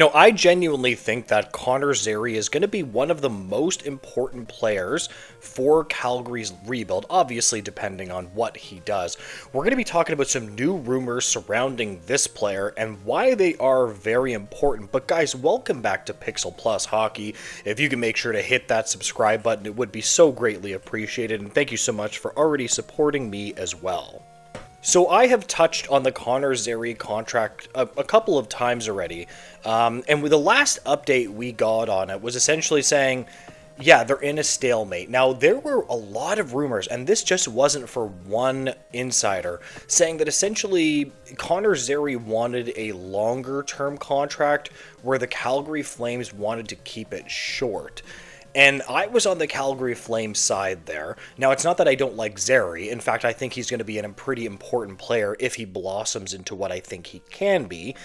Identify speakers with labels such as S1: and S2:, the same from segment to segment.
S1: I genuinely think that Connor Zary is going to be one of the most important players for Calgary's rebuild, obviously depending on what he does. We're going to be talking about some new rumors surrounding this player and why they are very important. But guys, welcome back to Pixel Plus Hockey. If you can make sure to hit that subscribe button, it would be so greatly appreciated. And thank you so much for already supporting me as well. So I have touched on the Connor Zary contract a couple of times already, and with the last update we got on it was essentially saying, yeah, they're in a stalemate. Now, there were a lot of rumors, and this just wasn't for one insider, saying that essentially Connor Zary wanted a longer-term contract where the Calgary Flames wanted to keep it short. And I was on the Calgary Flames side there. Now, it's not that I don't like Zary. In fact, I think he's going to be a pretty important player if he blossoms into what I think he can be.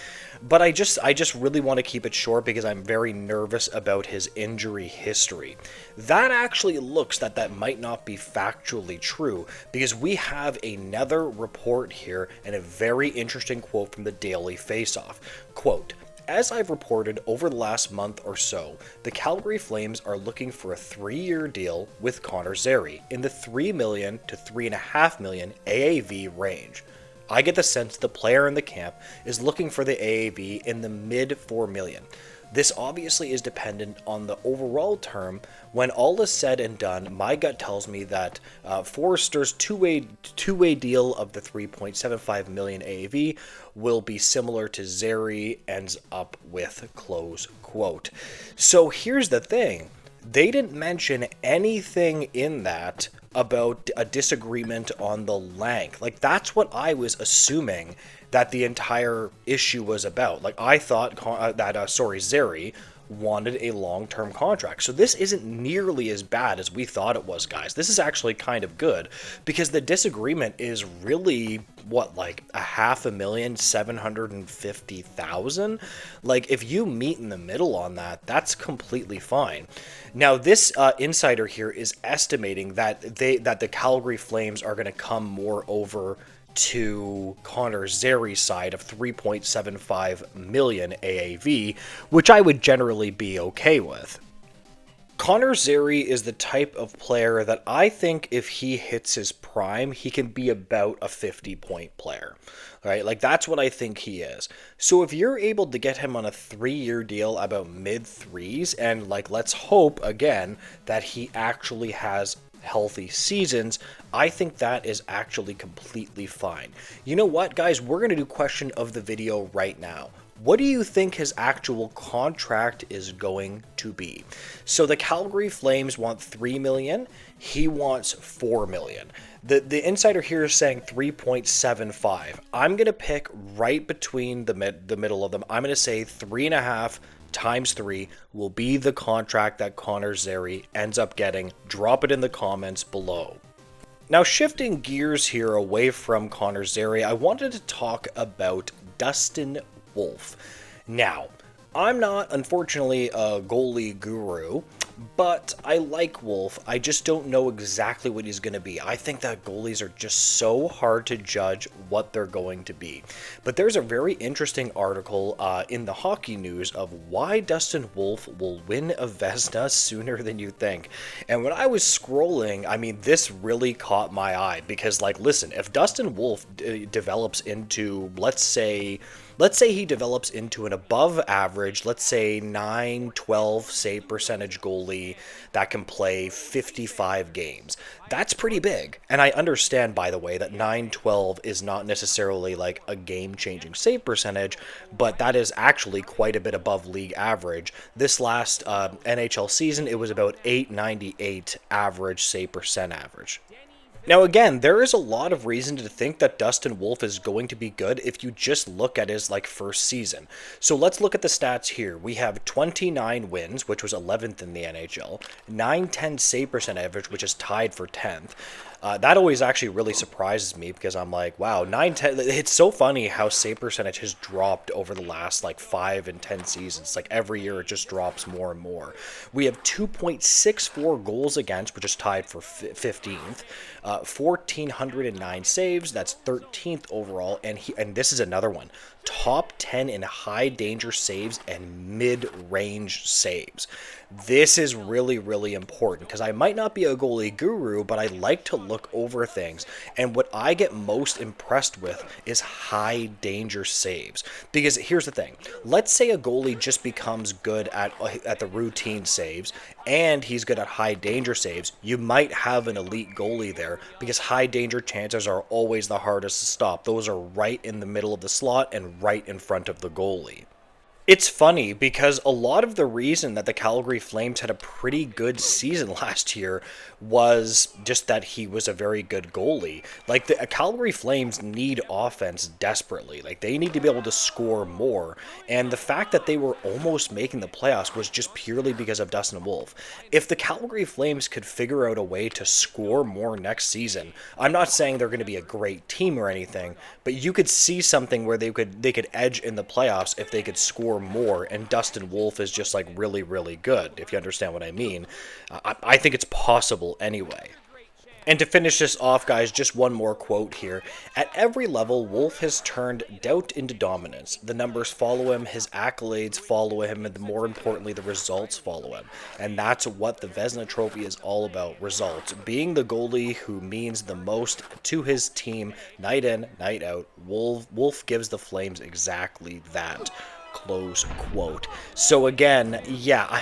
S1: But I just really want to keep it short because I'm very nervous about his injury history. That actually looks that might not be factually true because we have another report here and a very interesting quote from the Daily Faceoff. Quote, "As I've reported over the last month or so, the Calgary Flames are looking for a 3-year deal with Connor Zary in the $3 million to $3.5 million AAV range. I get the sense the player in the camp is looking for the AAV in the mid $4 million. This obviously is dependent on the overall term. When all is said and done, my gut tells me that Forrester's two-way deal of the $3.75 million AAV will be similar to Zary ends up with," close quote. So here's the thing. They didn't mention anything in that about a disagreement on the length. Like, that's what I was assuming that the entire issue was about. Like, I thought Zary wanted a long-term contract. So this isn't nearly as bad as we thought it was, guys. This is actually kind of good because the disagreement is really like $500,750,000. Like, if you meet in the middle on that, that's completely fine. Now, this insider here is estimating that the Calgary Flames are going to come more over to Connor Zary's side of $3.75 million AAV, which I would generally be okay with. Connor Zary is the type of player that I think if he hits his prime, he can be about a 50-point player, right? Like, that's what I think he is. So if you're able to get him on a 3-year deal about mid-threes, and let's hope again that he actually has healthy seasons, I think that is actually completely fine. You know what, guys? We're going to do question of the video right now. What do you think his actual contract is going to be? So the Calgary Flames want $3 million. He wants $4 million. The insider here is saying 3.75. I'm going to pick right between the middle of them. I'm going to say 3.5 times 3 will be the contract that Connor Zary ends up getting. Drop it in the comments below. Now, shifting gears here away from Connor Zary, I wanted to talk about Dustin Wolf. Now, I'm not, unfortunately, a goalie guru, but I like Wolf. I just don't know exactly what he's going to be. I think that goalies are just so hard to judge what they're going to be. But there's a very interesting article in the Hockey News of why Dustin Wolf will win a Vezina sooner than you think. And when I was scrolling, I mean, this really caught my eye because, listen, if Dustin Wolf develops into, let's say he develops into an above average, let's say 9-12 save percentage goalie that can play 55 games. That's pretty big. And I understand, by the way, that 9-12 is not necessarily like a game-changing save percentage, but that is actually quite a bit above league average. This last NHL season, it was about 898 average save percent average. Now again, there is a lot of reason to think that Dustin Wolf is going to be good if you just look at his first season. So let's look at the stats here. We have 29 wins, which was 11th in the NHL, 910 save percent average, which is tied for 10th. That always actually really surprises me because I'm like, wow, 9-10. It's so funny how save percentage has dropped over the last like 5 and 10 seasons. Like every year it just drops more and more. We have 2.64 goals against, which is tied for 15th. 1,409 saves. That's 13th overall. And this is another one. Top 10 in high danger saves and mid-range saves. This is really, really important because I might not be a goalie guru, but I like to look over things. And what I get most impressed with is high danger saves. Because here's the thing. Let's say a goalie just becomes good at the routine saves and he's good at high danger saves. You might have an elite goalie there because high danger chances are always the hardest to stop. Those are right in the middle of the slot and right in front of the goalie. It's funny because a lot of the reason that the Calgary Flames had a pretty good season last year was just that he was a very good goalie. Like the Calgary Flames need offense desperately. Like they need to be able to score more. And the fact that they were almost making the playoffs was just purely because of Dustin Wolf. If the Calgary Flames could figure out a way to score more next season, I'm not saying they're going to be a great team or anything, but you could see something where they could edge in the playoffs if they could score more, and Dustin Wolf is just like really, really good, if you understand what I mean. I think it's possible anyway. And to finish this off, guys, just one more quote here. At every level, Wolf has turned doubt into dominance. The numbers follow him, his accolades follow him, and more importantly, the results follow him. And that's what the Vezina Trophy is all about, results. Being the goalie who means the most to his team night in, night out, Wolf gives the Flames exactly that. Close quote. So again, yeah,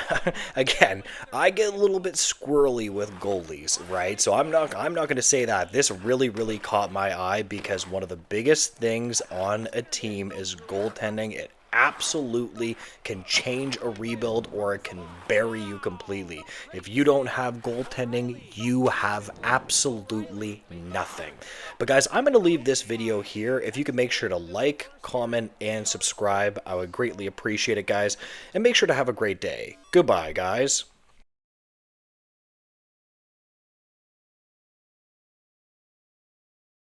S1: again, I get a little bit squirrely with goalies, right? So I'm not going to say that. This really caught my eye because one of the biggest things on a team is goaltending. It absolutely can change a rebuild or it can bury you completely. If you don't have goaltending, you have absolutely nothing. But guys, I'm going to leave this video here. If you could make sure to like, comment, and subscribe, I would greatly appreciate it, guys. And make sure to have a great day. Goodbye, guys.